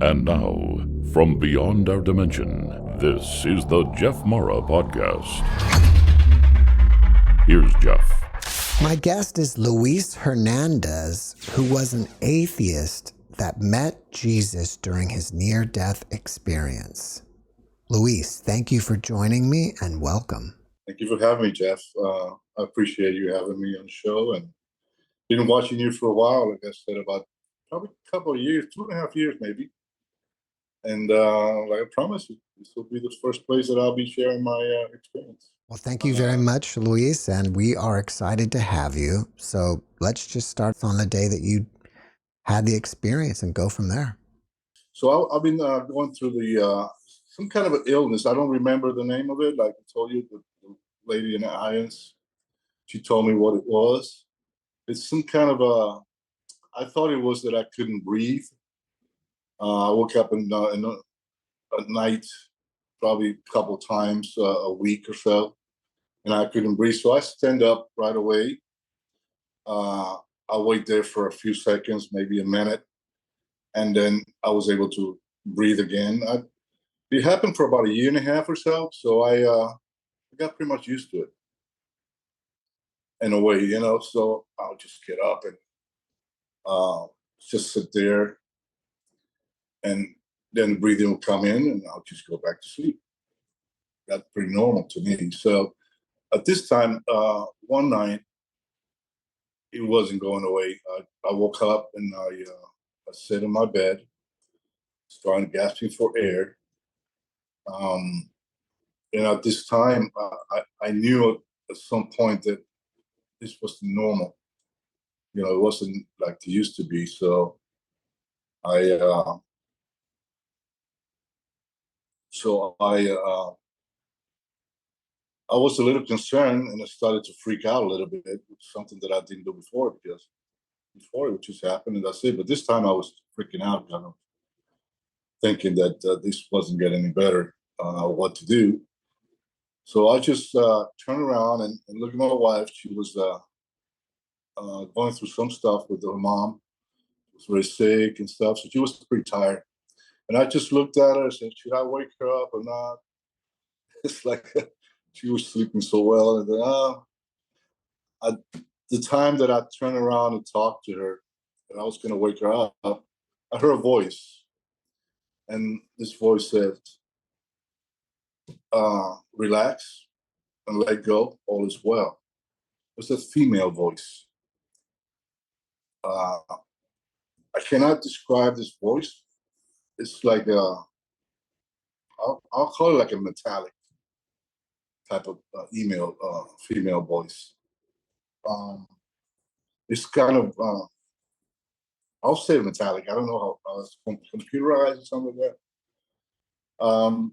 And now, from beyond our dimension, this is the JeffMara podcast. Here's Jeff. My guest is Luis Hernandez, who was an atheist that met Jesus during his near-death experience. Luis, thank you for joining me and welcome. Thank you for having me, Jeff. I appreciate you having me on the show, and been watching you for a while. Like I said, about probably a couple of years, 2.5 years maybe. And like I promised you, this will be the first place that I'll be sharing my experience. Well, thank you very much, Luis, and we are excited to have you. So let's just start on the day that you had the experience and go from there. So I've been going through the some kind of an illness. I don't remember the name of it. Like I told you, the lady in the audience, she told me what it was. It's some kind of I thought it was that I couldn't breathe. I woke up at night, probably a couple of times a week or so, and I couldn't breathe. So I stand up right away. I wait there for a few seconds, maybe a minute, and then I was able to breathe again. It happened for about 1.5 years or so. So I got pretty much used to it in a way, So I'll just get up and just sit there, and then the breathing will come in, and I'll just go back to sleep. That's pretty normal to me. So at this time, one night, it wasn't going away. I woke up and I sat in my bed, started gasping for air. And at this time, I knew at some point that this was normal. It wasn't like it used to be. So I was a little concerned, and I started to freak out a little bit, something that I didn't do before, because before it would just happen and that's it. But this time I was freaking out, kind of thinking that this wasn't getting any better, what to do. So I just turned around and looked at my wife. She was going through some stuff with her mom. She was very sick and stuff, so she was pretty tired. And I just looked at her and said, should I wake her up or not? It's like she was sleeping so well. And then, the time that I turned around and talked to her, and I was going to wake her up, I heard a voice. And this voice said, relax and let go, all is well. It's a female voice. I cannot describe this voice. It's like I'll call it like a metallic type of female voice. It's kind of, I'll say metallic. I don't know how it's computerized or something like that.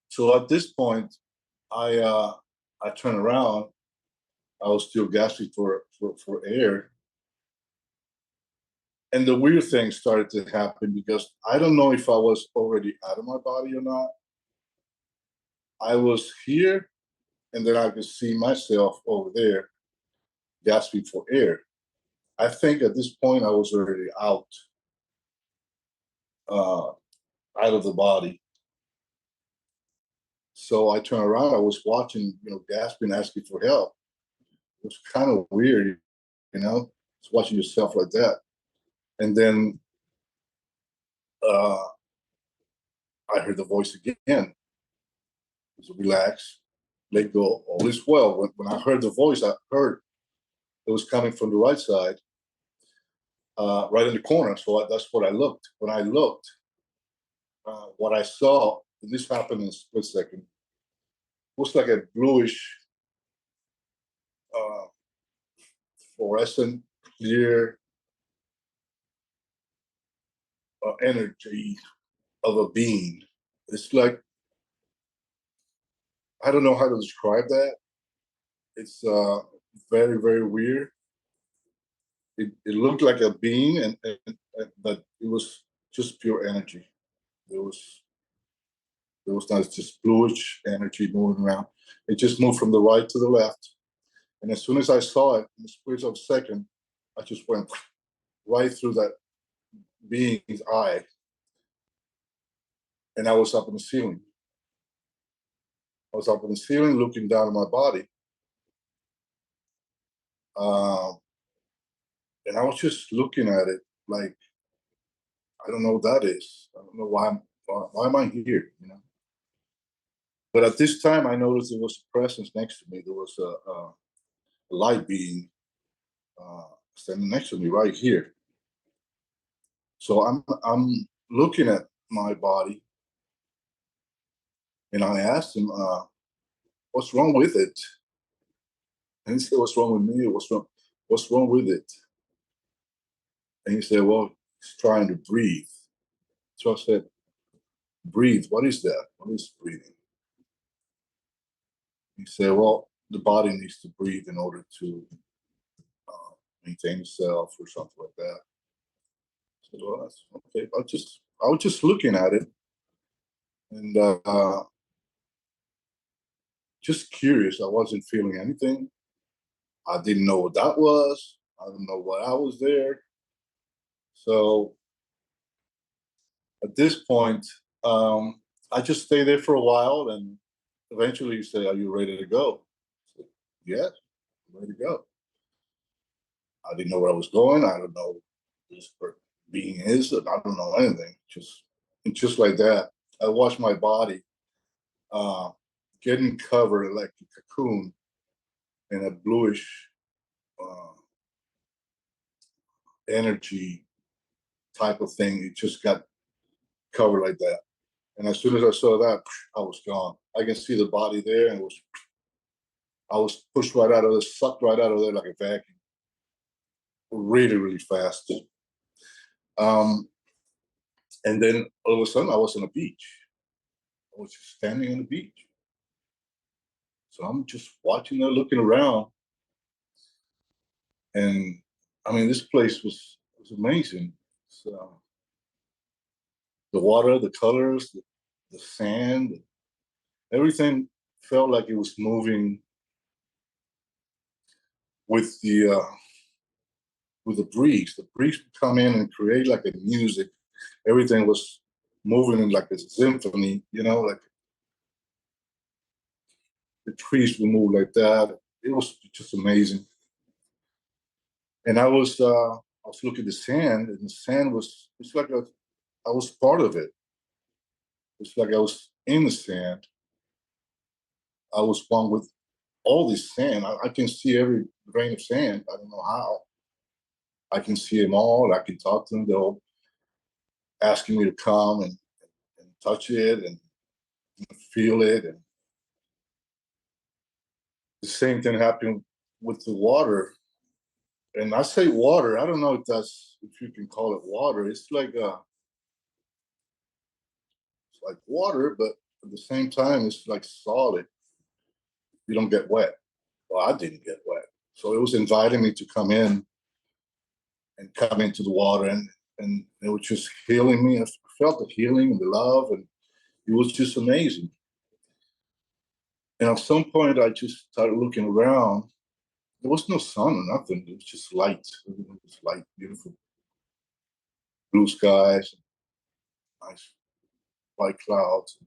So at this point, I turned around. I was still gasping for air. And the weird thing started to happen, because I don't know if I was already out of my body or not. I was here, and then I could see myself over there gasping for air. I think at this point I was already out of the body. So I turned around. I was watching, gasping, asking for help. It was kind of weird, just watching yourself like that. And then I heard the voice again. It was relax, let go, all is well. When I heard the voice, I heard it was coming from the right side, right in the corner. So that's what I looked. When I looked, what I saw, and this happened in a split second, was like a bluish, fluorescent, clear energy of a being. It's like, I don't know how to describe that. It's very, very weird. It looked like a being, but it was just pure energy. There was not just bluish energy moving around. It just moved from the right to the left. And as soon as I saw it, in the space of a second, I just went right through that being's eye. and I was up in the ceiling. I was up in the ceiling looking down at my body. And I was just looking at it like, I don't know what that is. I don't know why am I here, you know? But at this time, I noticed there was a presence next to me. There was a light being standing next to me right here. So I'm looking at my body, and I asked him, "What's wrong with it?" And he said, "What's wrong with me? What's wrong with it?" And he said, "Well, it's trying to breathe." So I said, "Breathe? What is that? What is breathing?" He said, "Well, the body needs to breathe in order to maintain itself or something like that." I said, "Well, that's okay." I was just looking at it, and just curious. I wasn't feeling anything. I didn't know what that was. I don't know why I was there. So at this point, I just stayed there for a while, and eventually he said, "Are you ready to go?" I said, "Yes, I'm ready to go." I didn't know where I was going. I don't know who this being is. I don't know anything. Just like that, I watched my body uh, getting covered like a cocoon in a bluish uh, energy type of thing. It just got covered like that. And as soon as I saw that, I was gone. I can see the body there, and I was pushed right out of there, sucked right out of there like a vacuum, really, really fast. Um, and then all of a sudden, I was on a beach. I was just standing on the beach. So I'm just watching there, looking around, and I mean, this place was amazing. So the water, the colors, the sand, everything felt like it was moving with the breeze. The breeze would come in and create like a music. Everything was moving in like a symphony, you know, like the trees would move like that. It was just amazing. And I was looking at the sand, and the sand was, it's like I was part of it. It's like I was in the sand. I was one with all this sand. I can see every grain of sand. I don't know how. I can see them all. I can talk to them. They're all asking me to come and touch it and feel it. And the same thing happened with the water. And I say water. I don't know if you can call it water. It's like water, but at the same time, it's like solid. You don't get wet. Well, I didn't get wet. So it was inviting me to come in and come into the water, and it was just healing me. I felt the healing and the love, and it was just amazing. And at some point, I just started looking around. There was no sun or nothing. It was just light. It was light, beautiful blue skies, nice white clouds.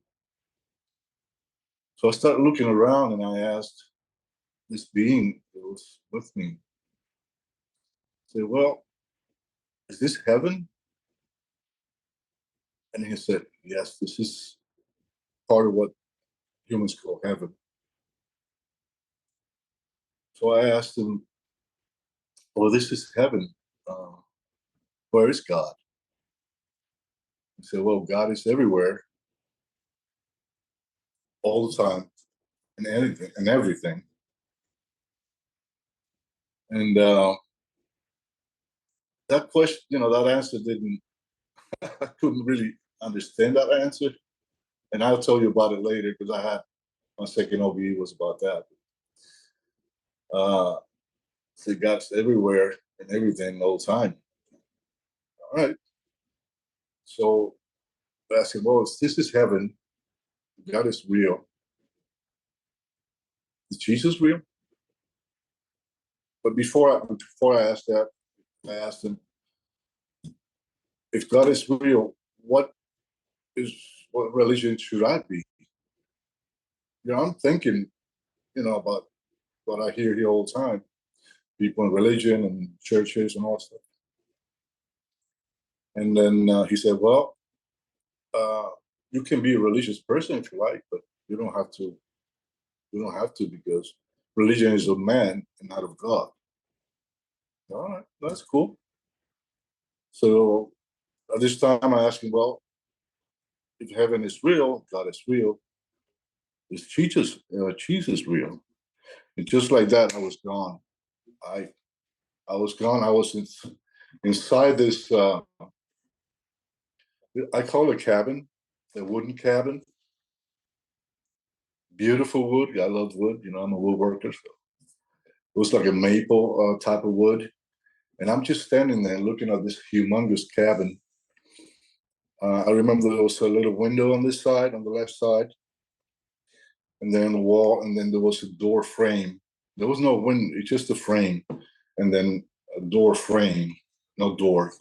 So I started looking around, and I asked this being that was with me, I said, "Well, is this heaven?" And he said, "Yes, this is part of what humans call heaven." So I asked him, "Well, this is heaven. Uh, where is God?" He said, "Well, God is everywhere, all the time, and anything and everything." And that question, that answer didn't. I couldn't really understand that answer, and I'll tell you about it later because I had my second OBE was about that. So God's everywhere and everything all the time. All right. So I said, "Well, if this is heaven, God is real. Is Jesus real?" But before I asked that, I asked him, "If God is real, what is what religion should I be? I'm thinking, about what I hear here all the time, people in religion and churches and all that stuff. And then he said, well, you can be a religious person if you like, but you don't have to. You don't have to, because religion is of man and not of God. All right, that's cool. So at this time, I asked him, well, if heaven is real, God is real, is Jesus real? And just like that, I was gone. I was gone. I was inside this. I call it a cabin, a wooden cabin. Beautiful wood. I love wood. I'm a woodworker. So it was like a maple type of wood. And I'm just standing there looking at this humongous cabin. I remember there was a little window on this side, on the left side, and then the wall, and then there was a door frame. There was no window, it's just a frame, and then a door frame, no door.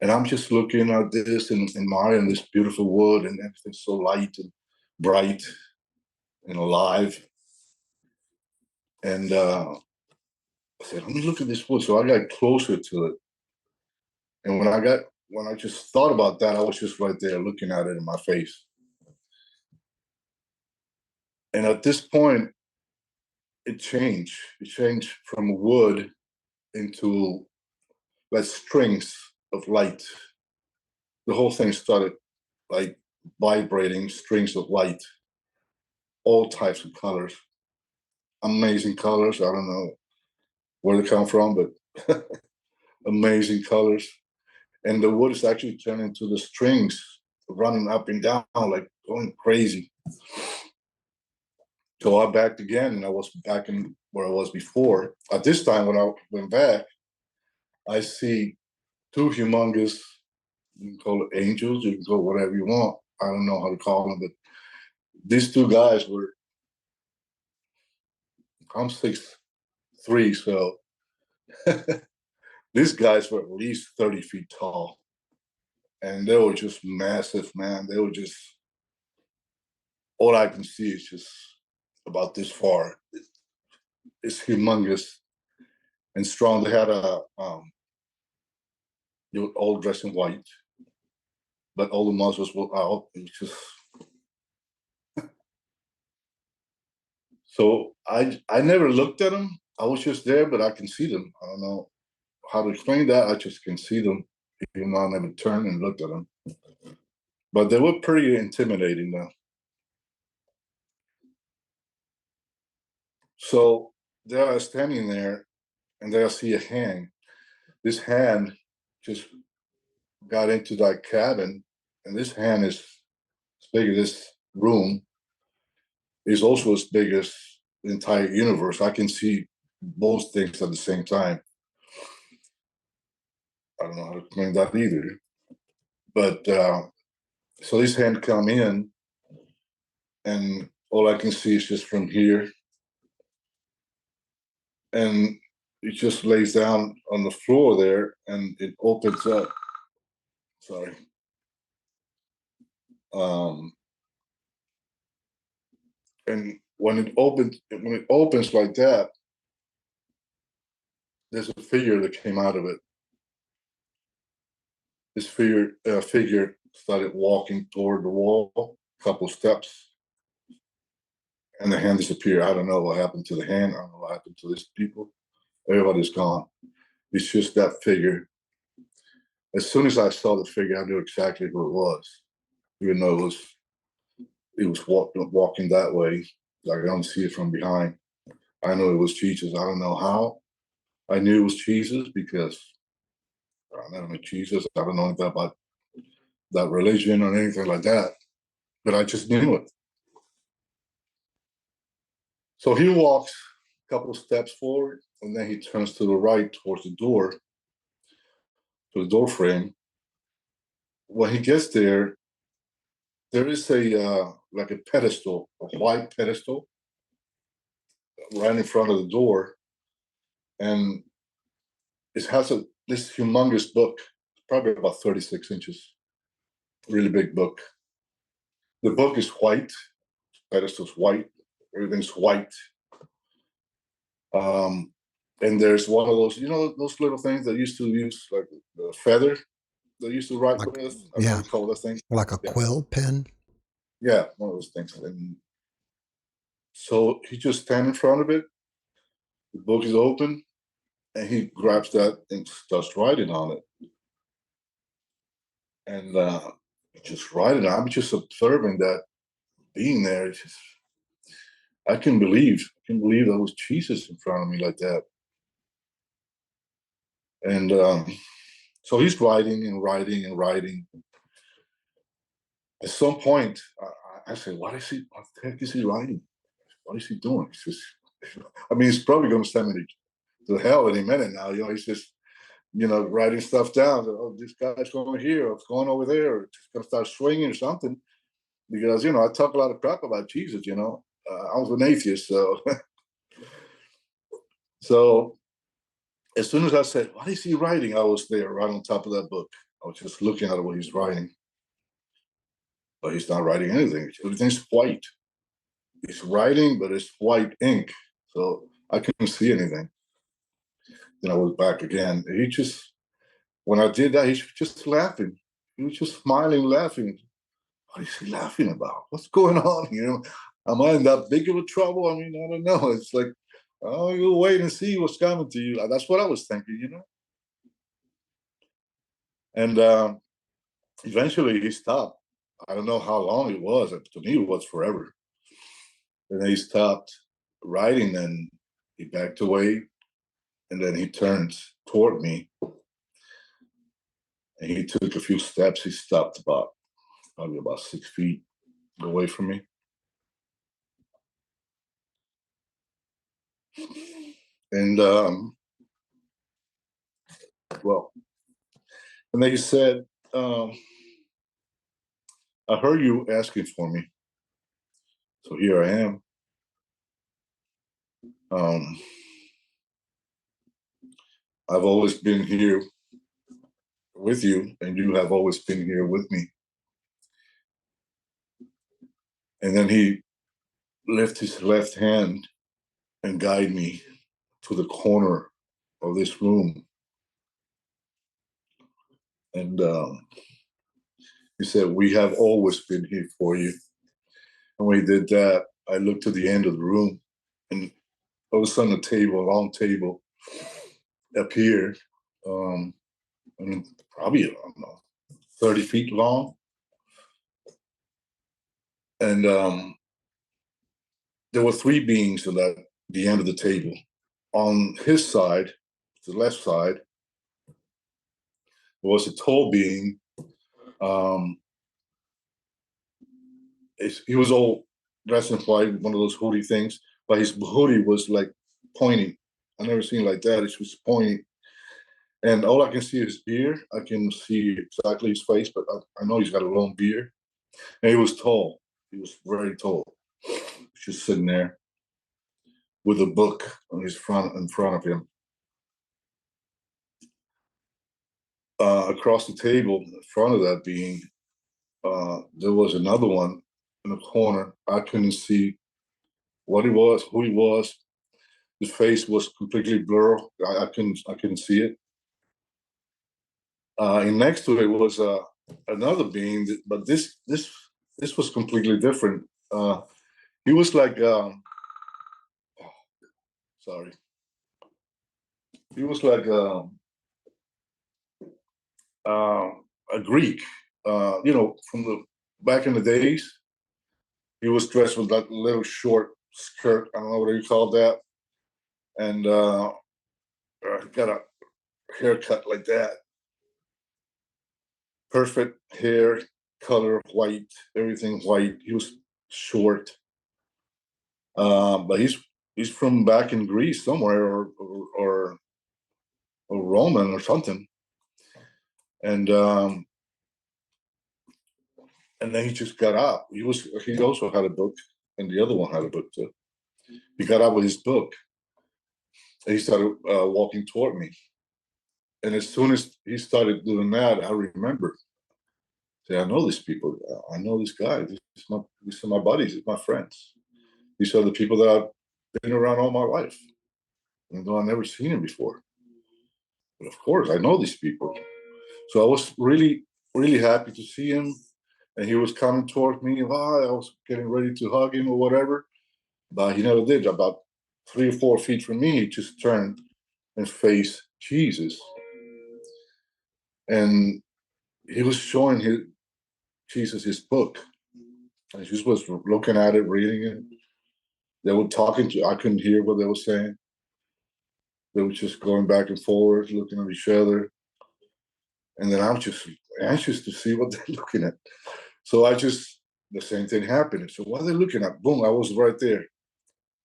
And I'm just looking at this and admiring this beautiful wood, and everything's so light and bright and alive. And I said, let me look at this wood. So I got closer to it. And when I just thought about that, I was just right there looking at it in my face. And at this point, it changed. It changed from wood into like strings of light. The whole thing started like vibrating strings of light, all types of colors, amazing colors. I don't know where they come from, but amazing colors. And the wood is actually turning into the strings running up and down, like going crazy. So I backed again, and I was back in where I was before. At this time, when I went back, I see two humongous, you can call it angels, you can call it whatever you want. I don't know how to call them, but these two guys were, I'm 6'3", so these guys were at least 30 feet tall. And they were just massive, man. They were just, all I can see is just about this far. It's humongous and strong. They had they were all dressed in white, but all the muscles were out. It was just, so I never looked at them. I was just there, but I can see them. I don't know how to explain that. I just can see them, even though I never turned and looked at them. But they were pretty intimidating, though. So there I was standing there, and there I see a hand. This hand just got into that cabin, and this hand is as big as this room, is also as big as the entire universe. I can see both things at the same time. I don't know how to explain that either. But so this hand come in, and all I can see is just from here. And it just lays down on the floor there, and it opens up. Sorry. And when it opens like that, there's a figure that came out of it. This figure started walking toward the wall, a couple steps, and the hand disappeared. I don't know what happened to the hand. I don't know what happened to these people. Everybody's gone. It's just that figure. As soon as I saw the figure, I knew exactly who it was, even though it was walking that way. Like I don't see it from behind. I know it was Jesus. I don't know how. I knew it was Jesus because I never met Jesus. I don't know anything about that religion or anything like that, but I just knew it. So he walks a couple of steps forward, and then he turns to the right towards the door, to the door frame. When he gets there, there is a like a pedestal, a white pedestal, right in front of the door, and it has this humongous book, probably about 36 inches, really big book. The book is white. Pedestal's white. Everything's white. And there's one of those, those little things that used to use, like the feather they used to write with. I don't know Yeah, what you call that thing. like a Yeah. quill pen. Yeah, one of those things. And so he just stands in front of it. The book is open, and he grabs that and starts writing on it. And just writing. I'm just observing that being there. It's just, I can believe there was Jesus in front of me like that. And so he's writing and writing and writing. At some point, I said, what the heck is he writing? What is he doing? It's just, I mean, he's probably going to send me to hell any minute now. He's just, writing stuff down. Oh, this guy's going here, or it's going over there, or it's going to start swinging or something. Because, I talk a lot of crap about Jesus, I was an atheist, so. So as soon as I said, what is he writing? I was there right on top of that book. I was just looking at what he's writing. But he's not writing anything. Everything's white. He's writing, but it's white ink. So I couldn't see anything. Then I was back again. When I did that, he was just laughing. He was just smiling, laughing. What is he laughing about? What's going on? Am I in that big of a trouble? I mean, I don't know. It's like, oh, you wait and see what's coming to you. That's what I was thinking, And eventually he stopped. I don't know how long it was. To me, it was forever. And then he stopped writing, and he backed away, and then he turned toward me, and he took a few steps. He stopped probably about 6 feet away from me. And and then he said, I heard you asking for me, so here I am. I've always been here with you, and you have always been here with me. And then he lifted his left hand and guided me to the corner of this room. And he said, we have always been here for you. And when he did that, I looked to the end of the room, and all of a sudden a long table appeared. Probably, I don't know, 30 feet long. And there were three beings at the end of the table. On his side, the left side, was a tall being. He was all dressed in white, one of those hoodie things, but his hoodie was like pointing. I never seen like that. It was pointing. And all I can see is his beard. I can see exactly his face, but I know he's got a long beard. And he was tall. He was very tall. Just sitting there with a book in front of him. Across the table, in front of that being, there was another one in the corner. I couldn't see what he was, who he was. His face was completely blurred. I couldn't see it. And next to it was another being, but this was completely different. He was like, sorry. He was like a Greek, from the back in the days. He was dressed with that little short skirt. I don't know what you call that, and got a haircut like that. Perfect hair, color white, everything white. He was short, but he's from back in Greece somewhere, or Roman or something. And then he just got up. He also had a book, and the other one had a book too. He got up with his book, and he started walking toward me. And as soon as he started doing that, I remembered Say, I know these people. I know this guy. These are my buddies. These are my friends. These are the people that I've been around all my life, even though I've never seen him before. But of course, I know these people. So I was really, really happy to see him. And he was coming towards me. I was getting ready to hug him or whatever. But he never did. About 3 or 4 feet from me, he just turned and faced Jesus. And he was showing Jesus his book. And he just was looking at it, reading it. They were talking to, I couldn't hear what they were saying. They were just going back and forth, looking at each other. And then I was just anxious to see what they're looking at. So the same thing happened. So what are they looking at? Boom, I was right there.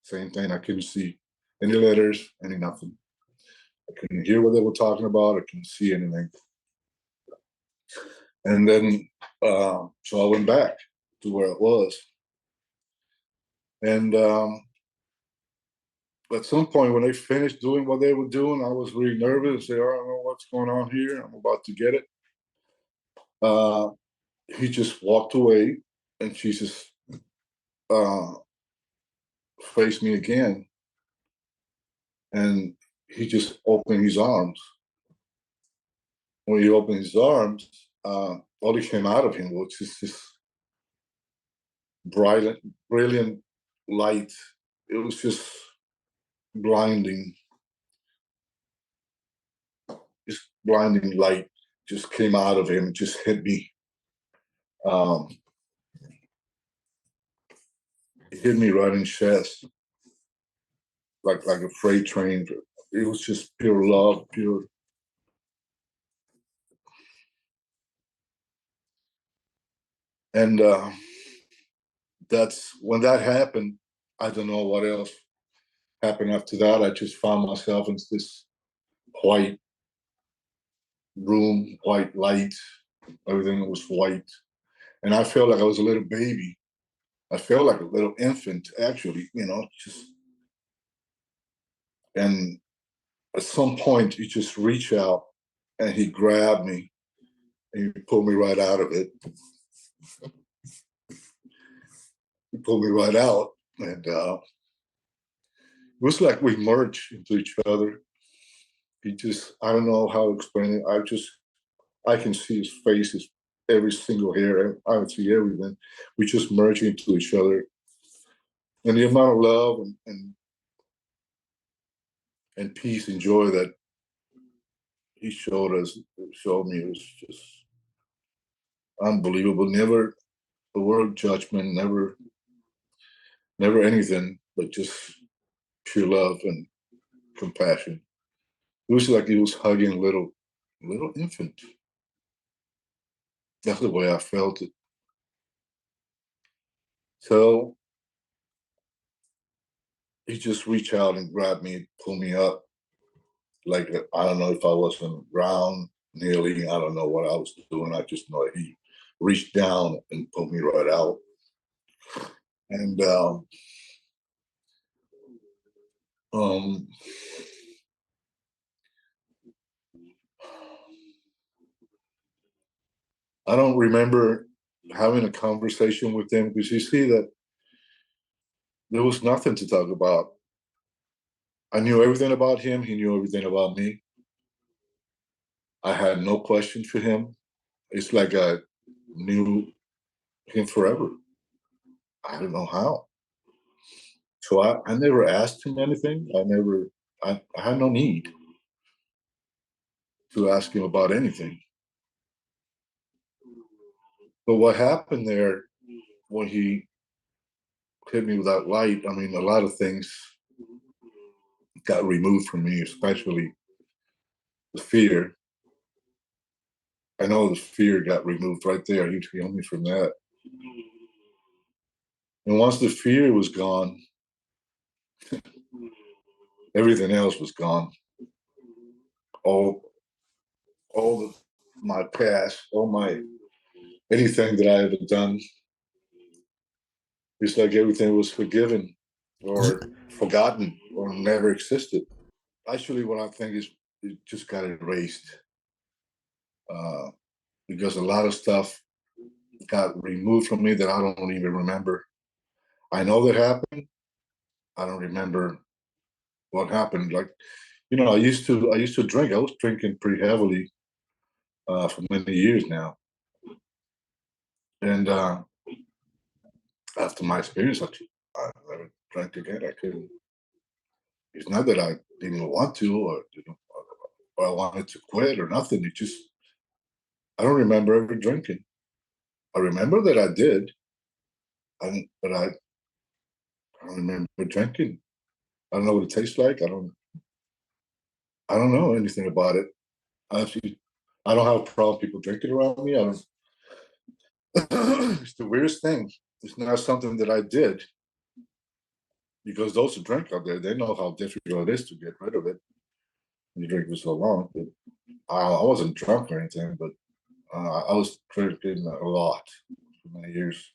Same thing, I couldn't see any letters, any nothing. I couldn't hear what they were talking about. I couldn't see anything. And then, so I went back to where it was. And at some point, when they finished doing what they were doing, I was really nervous. I said, I don't know what's going on here. I'm about to get it. He just walked away, and Jesus faced me again. And he just opened his arms. When he opened his arms, all that came out of him was just this brilliant light. It was just blinding. This blinding light just came out of him, just hit me. It hit me right in the chest, like a freight train. It was just pure love, pure. And that's when that happened. I don't know what else happened after that. I just found myself in this white room, white light. Everything was white. And I felt like I was a little baby. I felt like a little infant, actually, just. And at some point, he just reached out and he grabbed me and he pulled me right out of it. He pulled me right out. And it was like we merged into each other. I don't know how to explain it. I can see his face, every single hair. I would see everything. We just merged into each other. And the amount of love and peace and joy that he showed me was just unbelievable. Never a word judgment, never anything, but just pure love and compassion. It was like he was hugging a little infant. That's the way I felt it. So he just reached out and grabbed me, pulled me up. Like, I don't know if I was on the ground, kneeling. I don't know what I was doing. I just know he reached down and pulled me right out. And I don't remember having a conversation with him because you see that there was nothing to talk about. I knew everything about him. He knew everything about me. I had no questions for him. It's like I knew him forever. I don't know how. So I never asked him anything. I had no need to ask him about anything. But what happened there when he hit me with that light, I mean, a lot of things got removed from me, especially the fear. I know the fear got removed right there. He healed me from that. And once the fear was gone, everything else was gone. All my past, anything that I ever done, it's like everything was forgiven or forgotten or never existed. Actually, what I think is it just got erased because a lot of stuff got removed from me that I don't even remember. I know that happened. I don't remember what happened. Like, I used to drink. I was drinking pretty heavily for many years now. And after my experience, I never drank again. I couldn't. It's not that I didn't want to, or I wanted to quit or nothing. It just I don't remember ever drinking. I remember that I did, but I don't remember drinking. I don't know what it tastes like. I don't know anything about it. I don't have a problem people drinking around me. I don't. It's the weirdest thing. It's not something that I did because those who drink out there, they know how difficult it is to get rid of it. You drink for so long. But I wasn't drunk or anything, but I was drinking a lot for many years,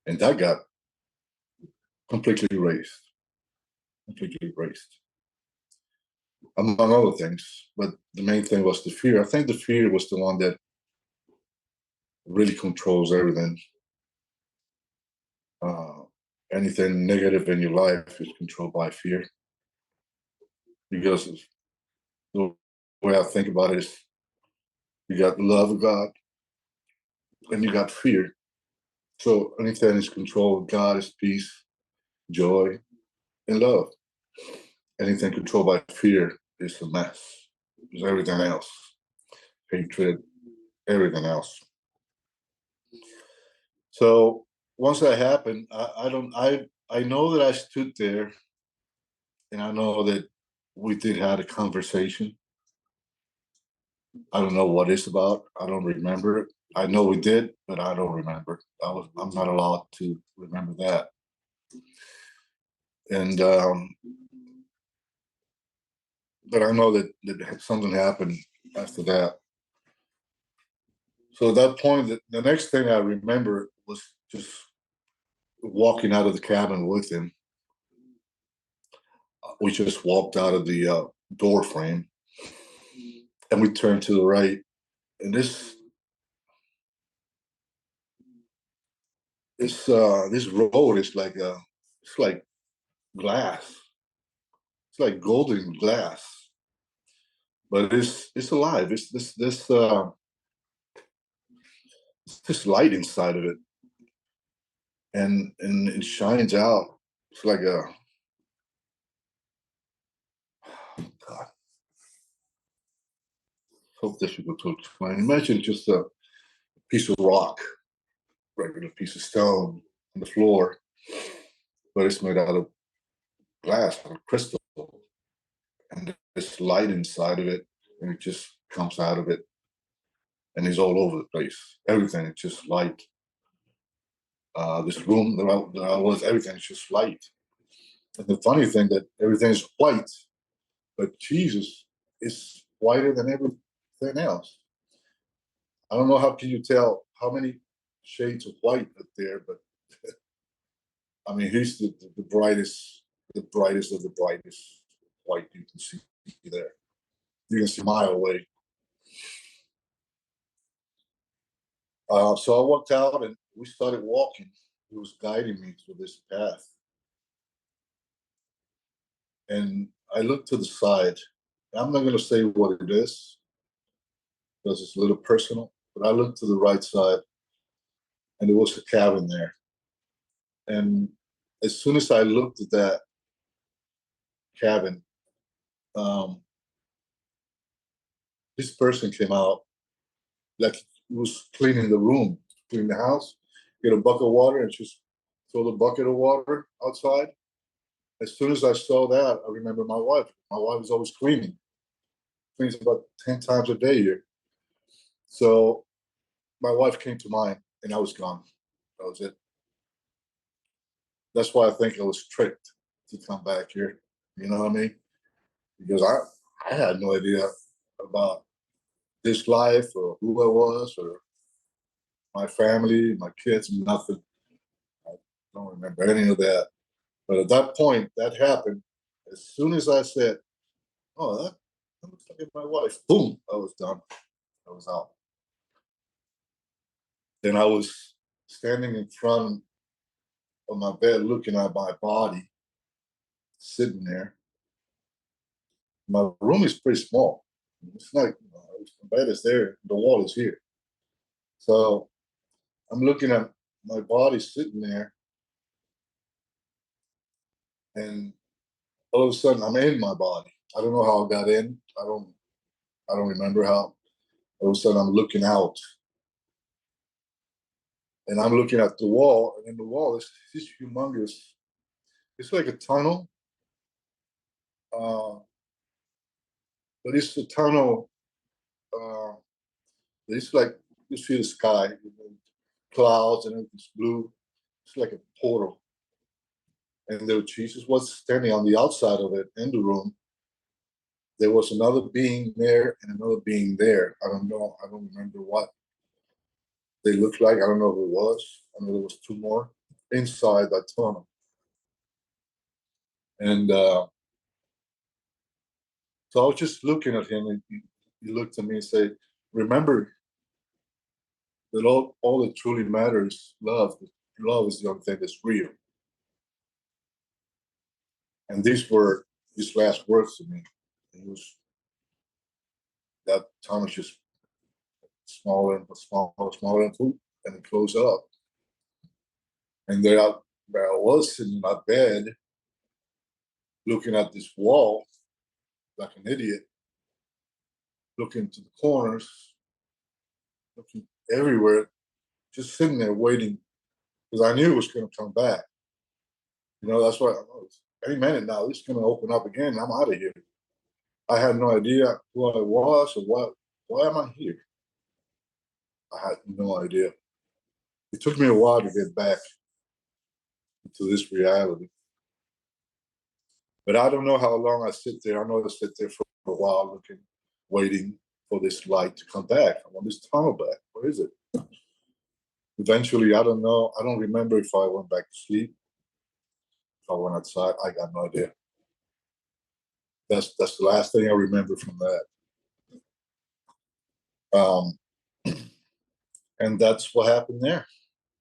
and that got completely erased. Completely erased, among other things. But the main thing was the fear. I think the fear was the one that really controls everything. Uh, Anything negative in your life is controlled by fear. Because the way I think about it is you got the love of God and you got fear. So anything is controlled. God is peace, joy, and love. Anything controlled by fear is a mess. It's everything else. Hatred, everything else. So once that happened, I know that I stood there and I know that we did have a conversation. I don't know what it's about. I don't remember it. I know we did, but I don't remember. I'm not allowed to remember that. And but I know that something happened after that. So at that point, the next thing I remember was just walking out of the cabin with him. We just walked out of the door frame, and we turned to the right. And this road is like it's like glass. It's like golden glass, but it's alive. It's this light inside of it, and it shines out. It's like a God, so difficult to explain. Imagine just a piece of rock, regular piece of stone on the floor, but it's made out of glass, out of crystal, and this light inside of it, and it just comes out of it, and it's all over the place. Everything is just light. This room that I was, everything is just light. And the funny thing that everything is white, but Jesus is whiter than everything else. I don't know how can you tell how many shades of white are there, but I mean he's the brightest, the brightest of the brightest white you can see there. You can see a mile away. So I walked out and we started walking. He was guiding me through this path. And I looked to the side. I'm not going to say what it is because it's a little personal, but I looked to the right side and there was a cabin there. And as soon as I looked at that cabin, um, this person came out like he was cleaning the room, cleaning the house, get a bucket of water and just throw the bucket of water outside. As soon as I saw that, I remember my wife. My wife is always cleaning, cleans about 10 times a day here. So my wife came to mind and I was gone. That was it. That's why I think I was tricked to come back here. You know what I mean? Because I had no idea about this life or who I was or my family, my kids, nothing. I don't remember any of that. But at that point, that happened. As soon as I said, "Oh, that looks like my wife," boom, I was done. I was out. Then I was standing in front of my bed, looking at my body, sitting there. My room is pretty small. It's like, the bed is there, the wall is here. So I'm looking at my body sitting there, and all of a sudden I'm in my body. I don't know how I got in. I don't remember how. All of a sudden I'm looking out, and I'm looking at the wall, and in the wall is this humongous. It's like a tunnel, uh, but it's the tunnel. Uh, it's like you see the sky, clouds, and everything's blue. It's like a portal, and there Jesus was standing on the outside of it in the room. There was another being there and another being there. I don't know. I don't remember what they looked like. I don't know who it was. I know there was two more inside that tunnel. And so I was just looking at him, and he looked at me and said, "Remember that all that truly matters is love. Love is the only thing that's real." And these were his last words to me. It was that tunnel just smaller and smaller, smaller, and it closed up. And there I was sitting in my bed, looking at this wall like an idiot, looking to the corners, looking everywhere, just sitting there waiting, because I knew it was going to come back. That's why I know any minute now, it's going to open up again. I'm out of here. I had no idea who I was or what. Why am I here? I had no idea. It took me a while to get back into this reality. But I don't know how long I sit there. I know I sit there for a while looking, waiting for this light to come back. I want this tunnel back. Where is it? Eventually, I don't know. I don't remember if I went back to sleep, if I went outside. I got no idea. That's the last thing I remember from that. And that's what happened there.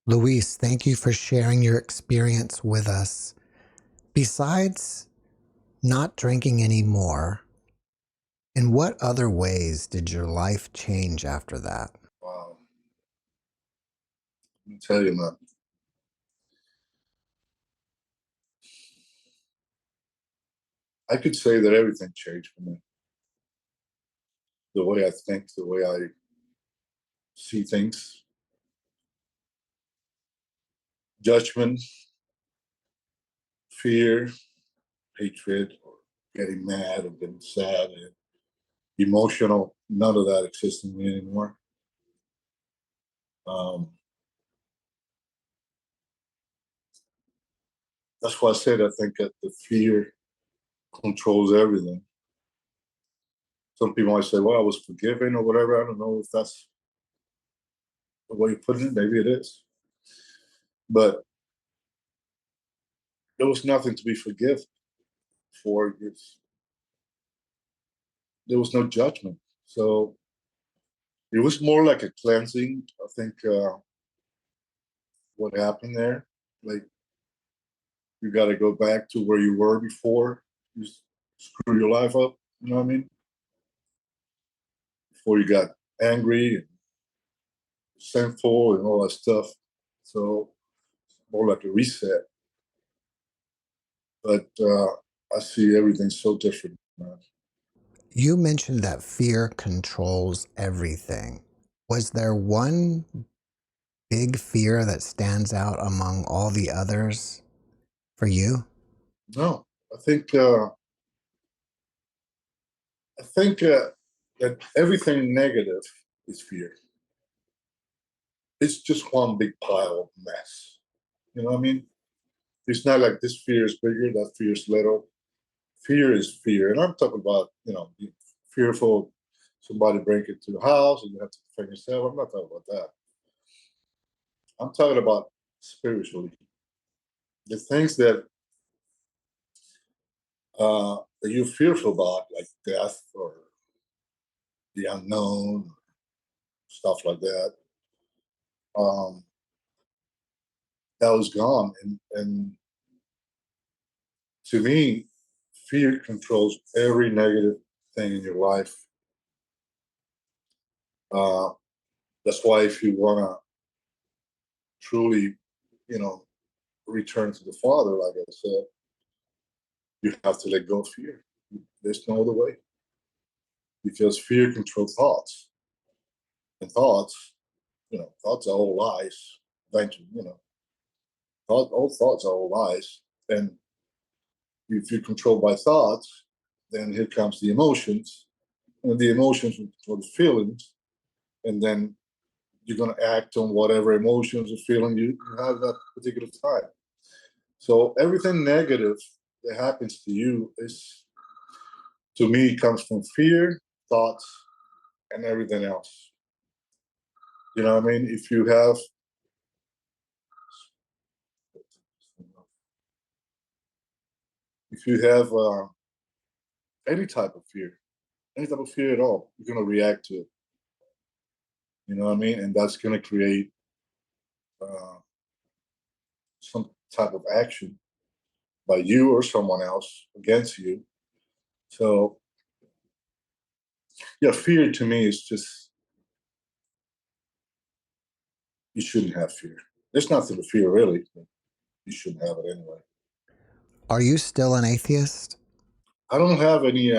Luis, thank you for sharing your experience with us. Besides not drinking anymore, in what other ways did your life change after that? Wow. Let me tell you, man. I could say that everything changed for me. The way I think, the way I see things, judgment, fear, hatred, or getting mad or getting sad and emotional. None of that exists in me anymore. That's why I said I think that the fear controls everything. Some people might say, well, I was forgiven or whatever. I don't know if that's the way you put it. Maybe it is. But there was nothing to be forgiven for. There was no judgment. So it was more like a cleansing. I think what happened there, like you got to go back to where you were before you screw your life up. You know what I mean? Before you got angry and sinful and all that stuff. So more like a reset. But I see everything so different now. You mentioned that fear controls everything. Was there one big fear that stands out among all the others for you? No, I think that everything negative is fear. It's just one big pile of mess. You know what I mean? It's not like this fear is bigger, that fear is little. Fear is fear, and I'm talking about being fearful somebody break into the house and you have to defend yourself. I'm not talking about that. I'm talking about spiritually. The things that you're fearful about, like death or the unknown, stuff like that, um, that was gone. And to me, fear controls every negative thing in your life. Uh, that's why if you want to truly, return to the Father, like I said, you have to let go of fear. There's no other way, because fear controls thoughts, and thoughts, thoughts are all lies. Eventually, all thoughts are all lies, and if you're controlled by thoughts, then here comes the emotions, and the emotions will control the feelings, and then you're going to act on whatever emotions or feeling you have at that particular time. So everything negative that happens to you is, to me, comes from fear, thoughts, and everything else. You know what I mean? If you have any type of fear, any type of fear at all, you're going to react to it. You know what I mean? And that's going to create uh, some type of action by you or someone else against you. So, yeah, fear to me is just, you shouldn't have fear. There's nothing to fear, really. You shouldn't have it anyway. Are you still an atheist? I don't have any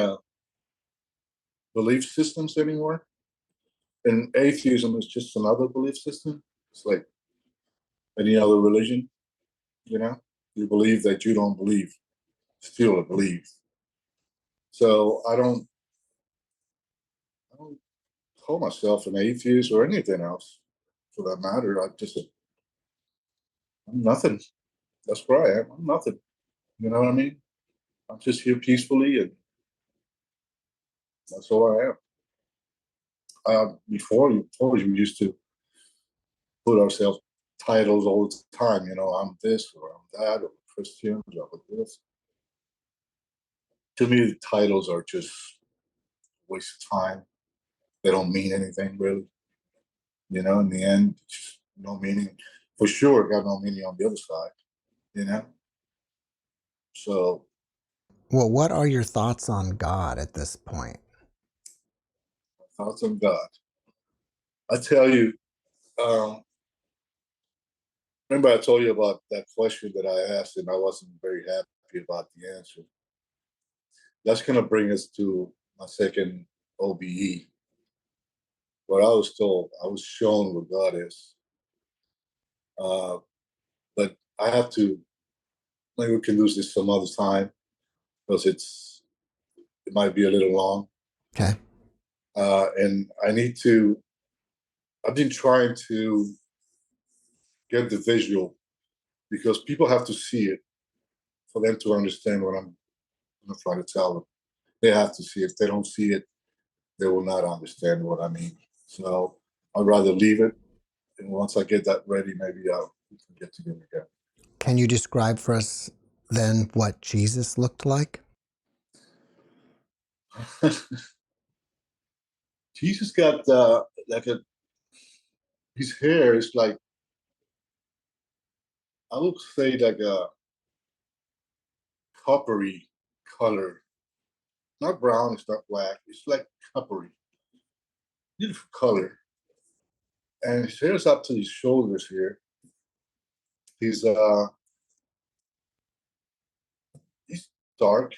belief systems anymore. And atheism is just another belief system. It's like any other religion, you know? You believe that you don't believe, still a belief. So I don't call myself an atheist or anything else for that matter. I'm nothing. That's where I am. I'm nothing. You know what I mean? I'm just here peacefully, and that's all I am. Before we used to put ourselves titles all the time. I'm this or I'm that, or Christian, or this. To me, the titles are just a waste of time. They don't mean anything really. In the end, it's just no meaning. For sure, got no meaning on the other side. You know. So Well, what are your thoughts on God at this point? thoughts on God. I tell you, um, remember I told you about that question that I asked, and I wasn't very happy about the answer. That's going to bring us to my second OBE, where I was told, I was shown what God is. But I have to, maybe we can do this some other time, because it might be a little long. Okay. And I've been trying to get the visual, because people have to see it for them to understand what I'm trying to tell them. They have to see it. If they don't see it, they will not understand what I mean. So I'd rather leave it. And once I get that ready, maybe we can get together again. Can you describe for us then what Jesus looked like? Jesus got his hair is like, I would say, like a coppery color. Not brown, it's not black. It's like coppery. Beautiful color. And his hair is up to his shoulders here. He's he's dark.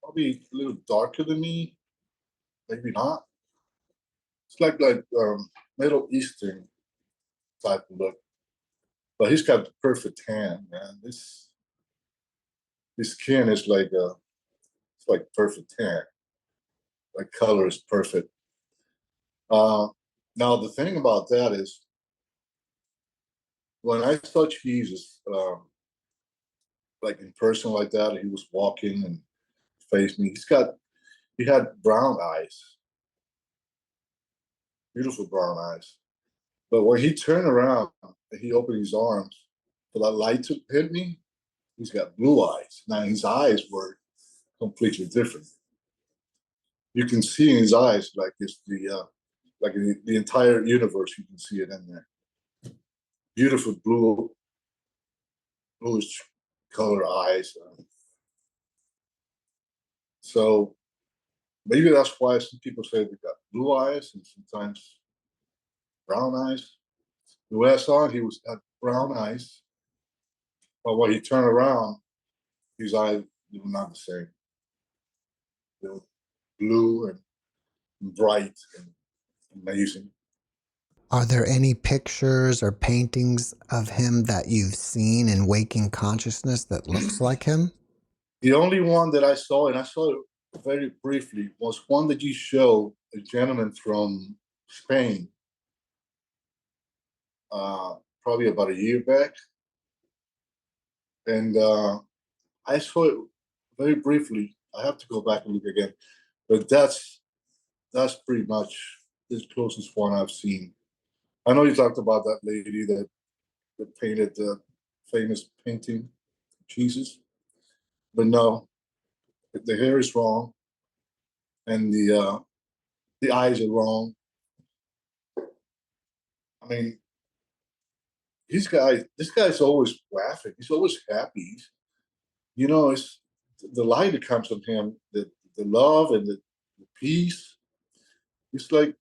Probably a little darker than me. Maybe not. It's like Middle Eastern type of look. But he's got the perfect tan, man. His skin is it's like perfect tan. Like color is perfect. Uh, Now the thing about that is, when I saw Jesus, like in person like that, he was walking and faced me. He had brown eyes, beautiful brown eyes. But when he turned around and he opened his arms for that light to hit me, he's got blue eyes. Now his eyes were completely different. You can see in his eyes like it's like the entire universe. You can see it in there. Beautiful bluish color eyes. So maybe that's why some people say they got blue eyes and sometimes brown eyes. The way I saw it, had brown eyes, but when he turned around, his eyes were not the same. They were blue and bright and amazing. Are there any pictures or paintings of him that you've seen in waking consciousness that looks like him? The only one that I saw, and I saw it very briefly, was one that you showed a gentleman from Spain, probably about a year back. And I saw it very briefly. I have to go back and look again. But that's pretty much the closest one I've seen. I know you talked about that lady that painted the famous painting, Jesus. But no, the hair is wrong, and the eyes are wrong. I mean, this guy's always laughing. He's always happy. It's the light that comes from him, the love and the peace. It's like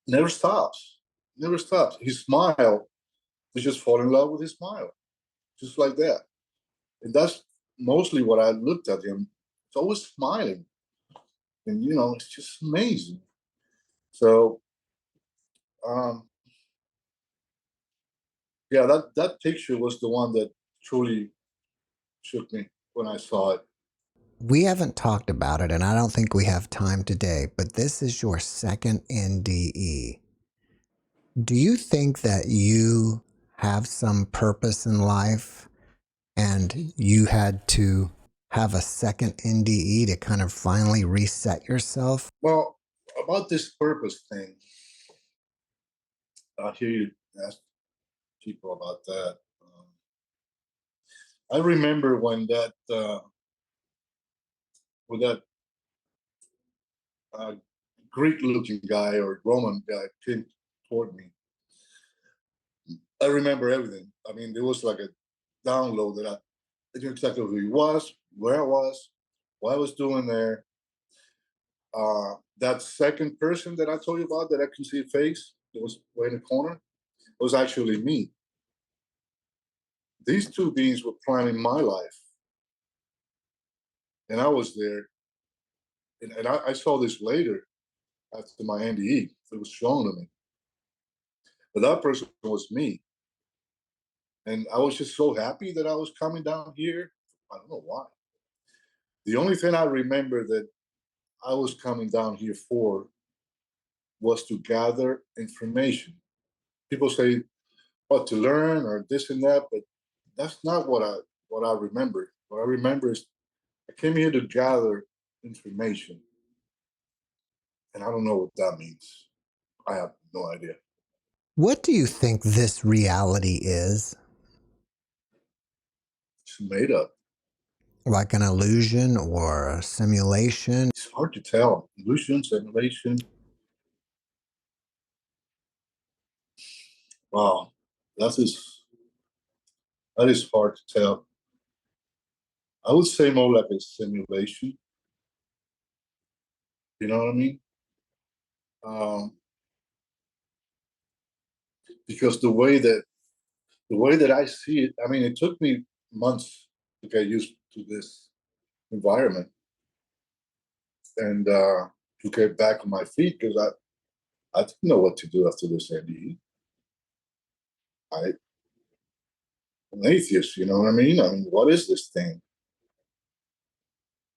never stops, never stops. His smile, you just fall in love with his smile, just like that. And that's mostly what I looked at him. He's always smiling, and it's just amazing. So, yeah, that picture was the one that truly shook me when I saw it. We haven't talked about it, and I don't think we have time today, but this is your second NDE. Do you think that you have some purpose in life and you had to have a second NDE to kind of finally reset yourself? Well, about this purpose thing, I hear you ask people about that. I remember when with that Greek-looking guy or Roman guy came toward me. I remember everything. I mean, there was like a download that I knew exactly who he was, where I was, what I was doing there. That second person that I told you about that I could see a face that was way in the corner was actually me. These two beings were planning my life. And I was there. And I saw this later after my NDE. It was shown to me. But that person was me. And I was just so happy that I was coming down here. I don't know why. The only thing I remember that I was coming down here for was to gather information. People say what to learn or this and that, but that's not what I remember. What I remember is I came here to gather information. And I don't know what that means. I have no idea. What do you think this reality is? It's made up. Like an illusion or a simulation? It's hard to tell. Illusion, simulation. Wow, that is hard to tell. I would say more like a simulation. You know what I mean? Because the way that I see it, I mean, it took me months to get used to this environment and to get back on my feet because I didn't know what to do after this NDE. I'm an atheist, you know what I mean? I mean, what is this thing?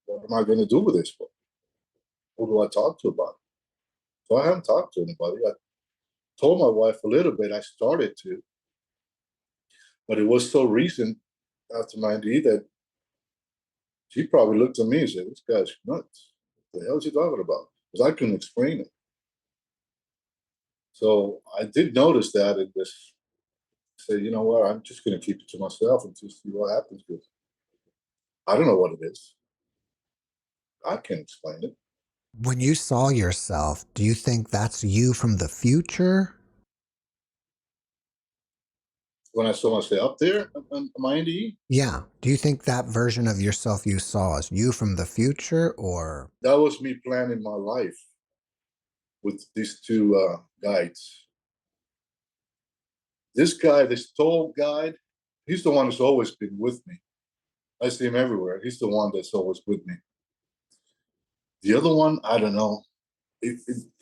What am I going to do with this? Who do I talk to about it? So I haven't talked to anybody. I told my wife a little bit. I started to, but it was so recent after my NDE that she probably looked at me and said, "This guy's nuts. What the hell is he talking about?" Because I couldn't explain it. So I did notice that and just say, you know what, I'm just going to keep it to myself and just see what happens. Because I don't know what it is. I can't explain it. When you saw yourself, do you think that's you from the future? When I saw myself up there on my NDE, Yeah. Do you think that version of yourself you saw is you from the future, or? that was me planning my life with these two guides. This guy, this tall guide, he's the one who's always been with me. I see him everywhere. He's the one that's always with me. The other one, I don't know. It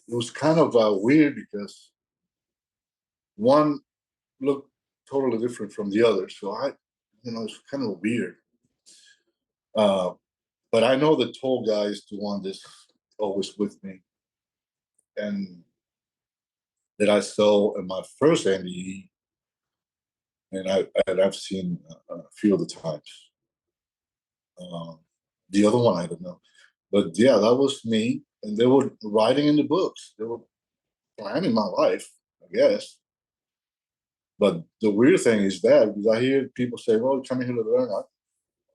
was kind of weird because one looked totally different from the other. So it's kind of weird. Uh, but I know the tall guy is the one that's always with me, and that I saw in my first NDE, and I've seen a few of the times. The other one, I don't know. But yeah, that was me. And they were writing in the books. They were planning my life, I guess. But the weird thing is that, because I hear people say, well, coming here to learn. I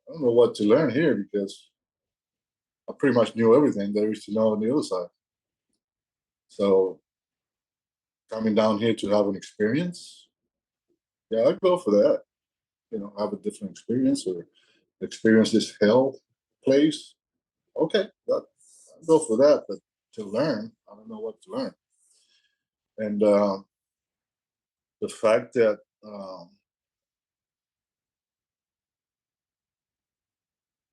don't know what to learn here because I pretty much knew everything there is to know on the other side. So coming down here to have an experience, yeah, I'd go for that. Have a different experience or experience this hell place. Okay, I'd go for that. But to learn, I don't know what to learn. And the fact that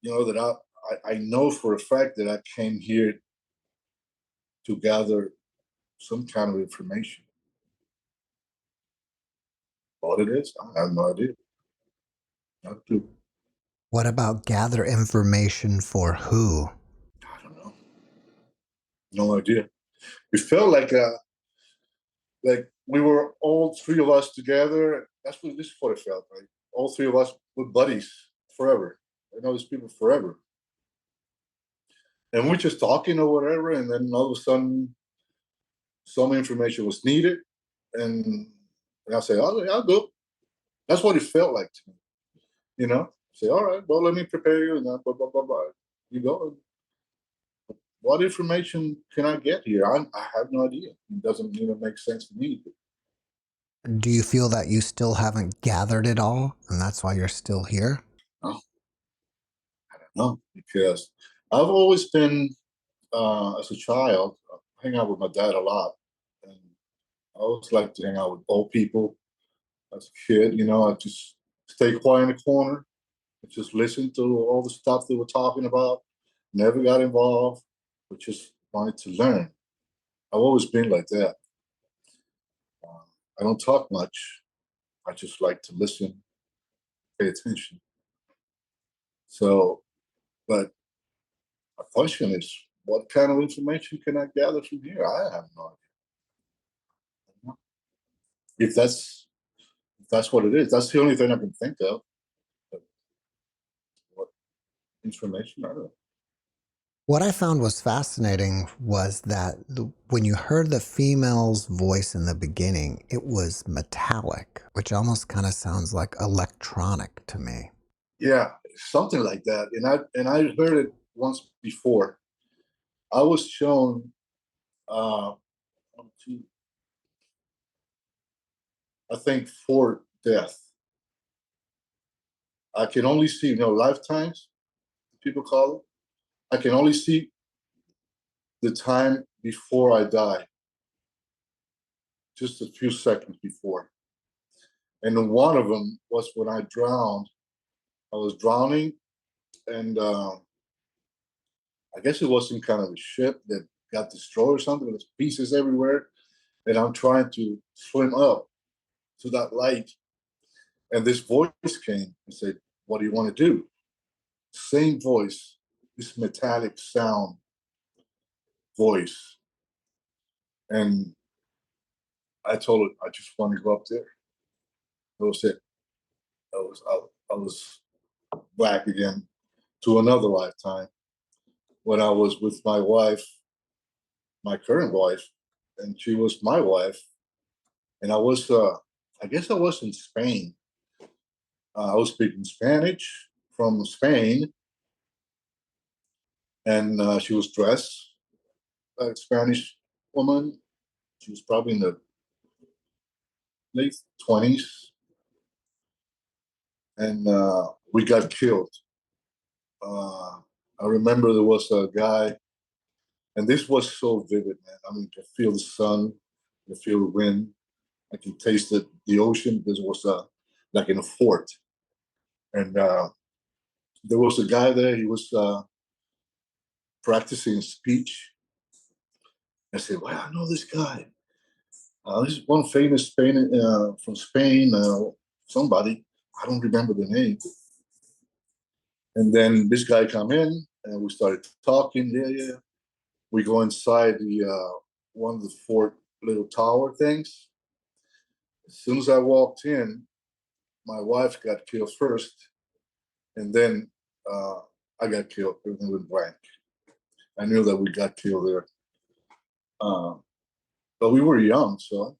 that I know for a fact that I came here to gather some kind of information. What it is, I have no idea. Not a clue. What about gather information for who? I don't know. No idea. It felt like we were all three of us together. That's what this is what it felt like. All three of us were buddies forever. I know these people forever. And we're just talking or whatever, and then all of a sudden some information was needed, and I say, oh, yeah, I'll go. That's what it felt like to me. Say, all right, well, let me prepare you, and blah blah blah blah. You go. What information can I get here? I have no idea. It doesn't even make sense to me. Do you feel that you still haven't gathered it all, and that's why you're still here? No, no, because I've always been, as a child, hang out with my dad a lot, and I always like to hang out with old people. As a kid, I just stay quiet in the corner, and just listen to all the stuff they were talking about. Never got involved, but just wanted to learn. I've always been like that. Uh, I don't talk much. I just like to listen, pay attention. So, but my question is, what kind of information can I gather from here? I have no idea. If that's what it is, that's the only thing I can think of. But what information? I don't know. What I found was fascinating was that when you heard the female's voice in the beginning, it was metallic, which almost kind of sounds like electronic to me. Yeah, something like that. And I heard it once before. I was shown uh, I think 4 death. I can only see, lifetimes, people call it. I can only see the time before I die, just a few seconds before. And one of them was when I drowned. I was drowning, and I guess it was some kind of a ship that got destroyed or something. There's pieces everywhere, and I'm trying to swim up to that light. And this voice came and said, "What do you want to do?" Same voice, this metallic sound voice. And I told it, I just want to go up there. That was it. I was back again to another lifetime when I was with my wife, my current wife, and she was my wife. And I guess I was in Spain. I was speaking Spanish from Spain, and she was dressed a Spanish woman. She was probably in the late 20s, and we got killed. I remember there was a guy, and this was so vivid, man. I mean, I could feel the sun, I could feel the wind, I could taste the ocean. This was like in a fort, and there was a guy there. He was practicing speech. I said, "Well, I know this guy. This is one famous Spain from Spain. Somebody, I don't remember the name." And then this guy come in, and we started talking. Yeah. We go inside the one of the fort little tower things. As soon as I walked in, my wife got killed first, and then I got killed. Everything went blank. I knew that we got killed there, but we were young, so.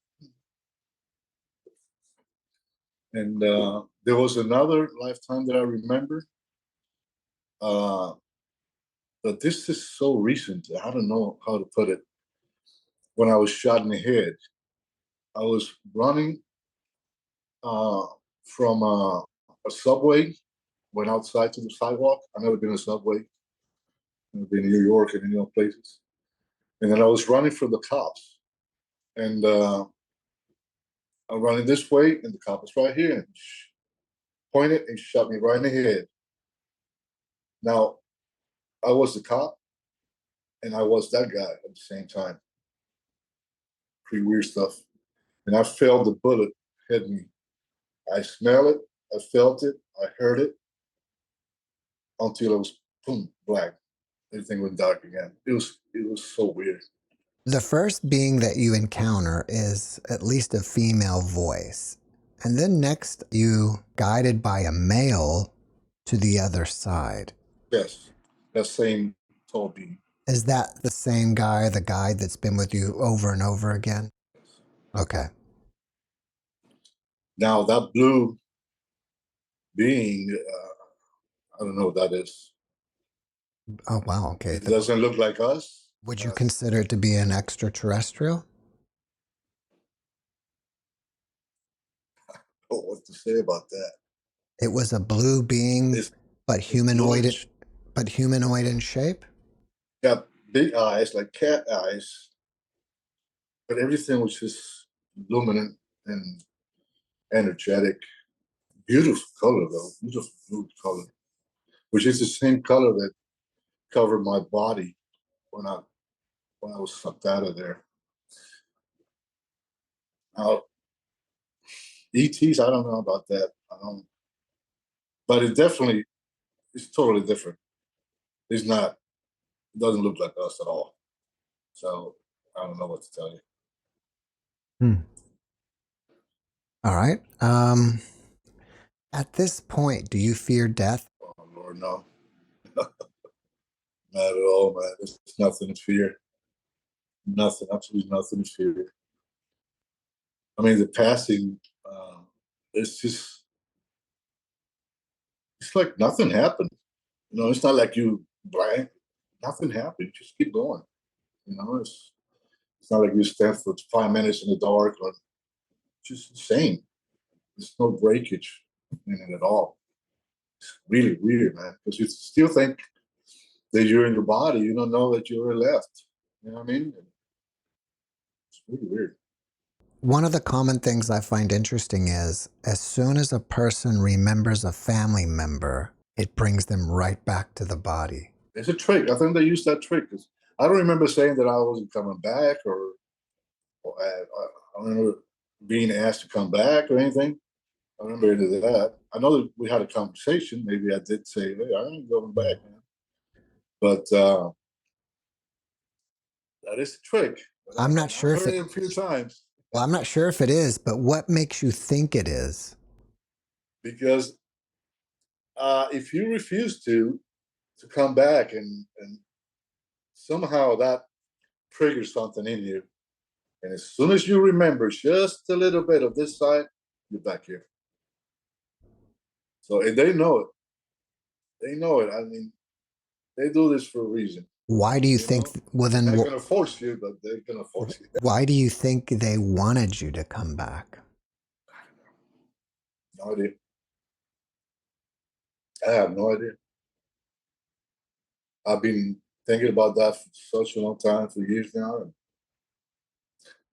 And there was another lifetime that I remember, but this is so recent. I don't know how to put it. When I was shot in the head, I was running from a subway, went outside to the sidewalk. I've never been in a subway. I've been in New York and in other places. And then I was running from the cops. And I'm running this way, and the cop was right here and pointed and shot me right in the head. Now, I was the cop, and I was that guy at the same time. Pretty weird stuff. And I felt the bullet hit me. I smelled it, I felt it, I heard it, until it was boom, black. Everything went dark again. It was so weird. The first being that you encounter is at least a female voice. And then next, you guided by a male to the other side. Yes, that same tall being. Is that the same guy, the guide that's been with you over and over again? Okay. Now that blue being, I don't know what that is. Oh, wow. Okay. It doesn't look like us. Would you consider it to be an extraterrestrial? Oh, what to say about that? It was a blue being, It's, but it's bluish. humanoid in shape? Got big eyes, like cat eyes, but everything was just luminant and energetic. Beautiful color, though. Beautiful blue color, which is the same color that covered my body when I was sucked out of there. Now, ETs, I don't know about that. I don't, but it definitely is totally different. It's not. It doesn't look like us at all. So I don't know what to tell you. All right. At this point, do you fear death? Oh Lord, no, not at all, man. There's nothing to fear. Nothing, absolutely nothing to fear. I mean, the passing, it's just, it's like nothing happened. You know, it's not like you blank. Nothing happened. Just keep going. You know, it's not like you stand for 5 minutes in the dark or just the same. There's no breakage in it at all. It's really weird, man, because you still think that you're in your body. You don't know that you're left. You know what I mean? It's really weird. One of the common things I find interesting is as soon as a person remembers a family member, it brings them right back to the body. It's a trick. I think they use that trick. I don't remember saying that I wasn't coming back, or I don't remember being asked to come back or anything. I don't remember any of that. I know that we had a conversation. Maybe I did say, "Hey, I ain't going back, man." But that is a trick. I'm not sure I've if heard it, it a few times. well, I'm not sure if it is, but what makes you think it is? Because if you refuse to come back, and somehow that triggers something in you, and as soon as you remember just a little bit of this side, you're back here. So, and they know it. They know it. I mean, they do this for a reason. Why do you think, well then, they're going to force you, but they're going to force you. why do you think they wanted you to come back? No idea. I have no idea. I've been thinking about that for such a long time, for years now. And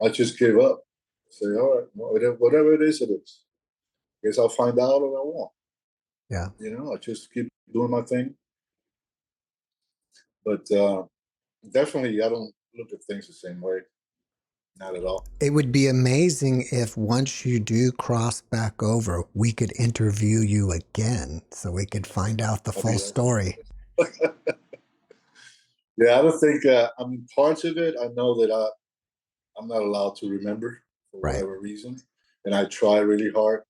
I just gave up. Say, all right, whatever it is, it is. Guess I'll find out what I want. Yeah. I just keep doing my thing. But definitely, I don't look at things the same way. Not at all. It would be amazing if once you do cross back over, we could interview you again so we could find out the full story. Yeah, I don't think, I mean, parts of it, I know that I'm not allowed to remember for whatever reason. And I try really hard.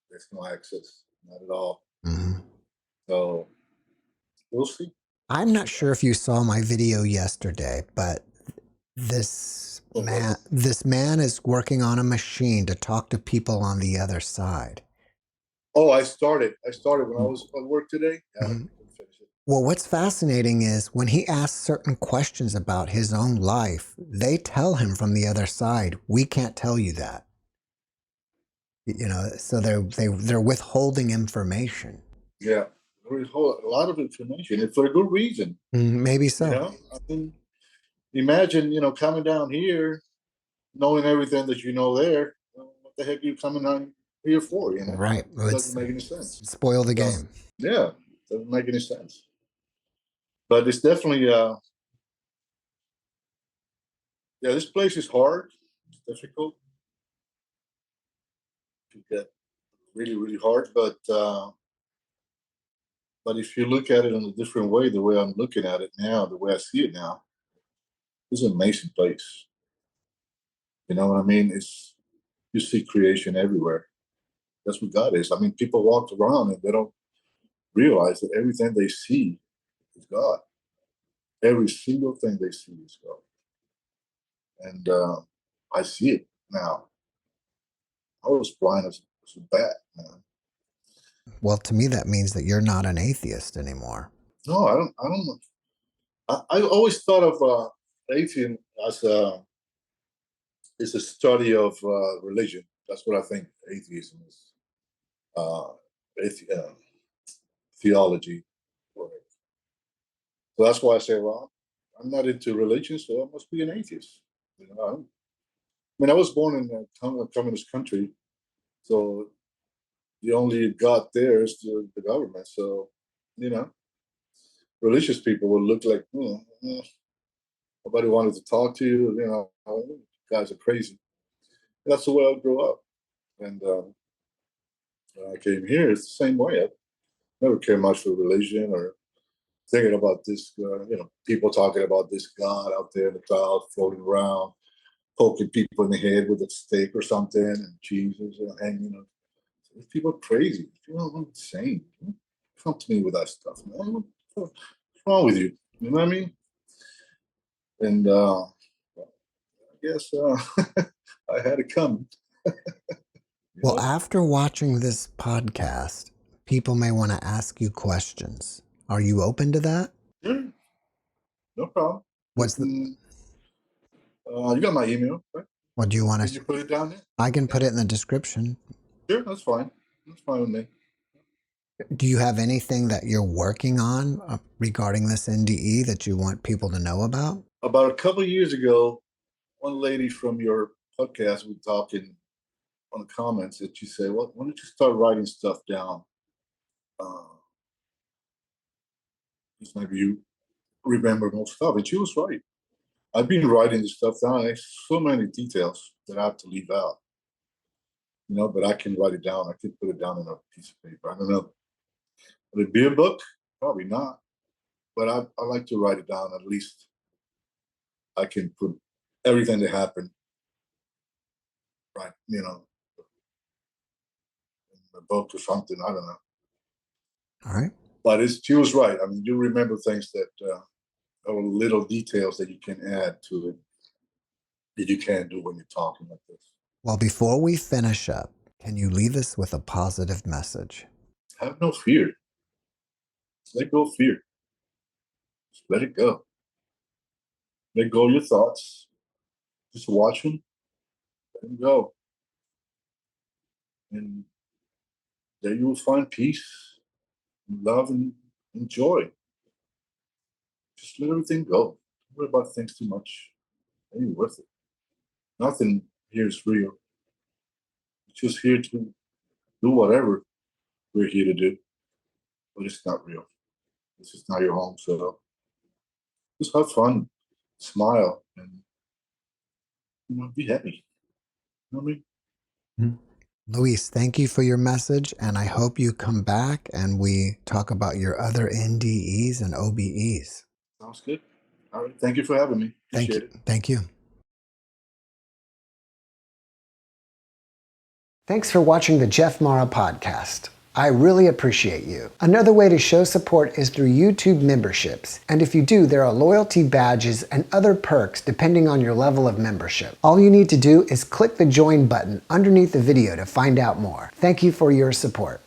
There's no access, not at all. Mm-hmm. So we'll see. I'm not sure if you saw my video yesterday, but this man is working on a machine to talk to people on the other side. Oh, I started when I was at work today. Yeah, mm-hmm. Well, what's fascinating is when he asks certain questions about his own life, they tell him from the other side, we can't tell you that. So they're withholding information. Yeah, a lot of information, and for a good reason. Maybe so. I mean, imagine, coming down here, knowing everything that you know there. What the heck are you coming down here for? Right. It doesn't make any sense. Spoil the game. Yeah, doesn't make any sense. But it's definitely, this place is hard. It's difficult to get, really, really hard. But if you look at it in a different way, the way I'm looking at it now, the way I see it now, it's an amazing place. You know what I mean? You see creation everywhere. That's what God is. I mean, people walk around and they don't realize that everything they see is God. Every single thing they see is God. And I see it now. I was blind as a bat, man. Well, to me, that means that you're not an atheist anymore. No, I don't. I always thought of atheism as it's a study of religion. That's what I think atheism is. Theology. So that's why I say, well, I'm not into religion, so I must be an atheist. I mean, I was born in a communist country, so the only God there is the government. So, religious people would look like, nobody wanted to talk to you. You guys are crazy. That's the way I grew up. And when I came here, it's the same way. I never cared much for religion or thinking about this, people talking about this God out there in the cloud floating around, poking people in the head with a stick or something, and Jesus, and people are crazy. People are insane. Come to me with that stuff, man. What's wrong with you? You know what I mean? And I guess I had it coming. Well, after watching this podcast, people may want to ask you questions. Are you open to that? Sure. No problem. You got my email, right? What do you want to? Can you put it down there? I can put it in the description. Sure, that's fine. That's fine with me. Do you have anything that you're working on regarding this NDE that you want people to know about? About a couple of years ago, one lady from your podcast was talking on the comments that she said, well, why don't you start writing stuff down? Just maybe you remember more stuff. And she was right. I've been writing this stuff down. There's so many details that I have to leave out. But I can write it down. I can put it down on a piece of paper. I don't know. Would it be a book? Probably not. But I like to write it down. At least I can put everything that happened, right, in a book or something. I don't know. All right. But she was right. I mean, you remember things that are little details that you can add to it that you can't do when you're talking like this. Well, before we finish up, can you leave us with a positive message? Have no fear. Let go of fear. Just let it go. let go of your thoughts. Just watch them and go. And there you will find peace, and love, and joy. Just let everything go. Don't worry about things too much. It ain't worth it. Nothing here is real. We're just here to do whatever we're here to do, but it's not real. This is not your home, so just have fun, smile, and be happy. You know what I mean? Luis, thank you for your message, and I hope you come back and we talk about your other NDEs and OBEs. Sounds good. All right. Thank you for having me. Appreciate it. Thank you. Thanks for watching the JeffMara podcast. I really appreciate you. Another way to show support is through YouTube memberships. And if you do, there are loyalty badges and other perks depending on your level of membership. All you need to do is click the join button underneath the video to find out more. Thank you for your support.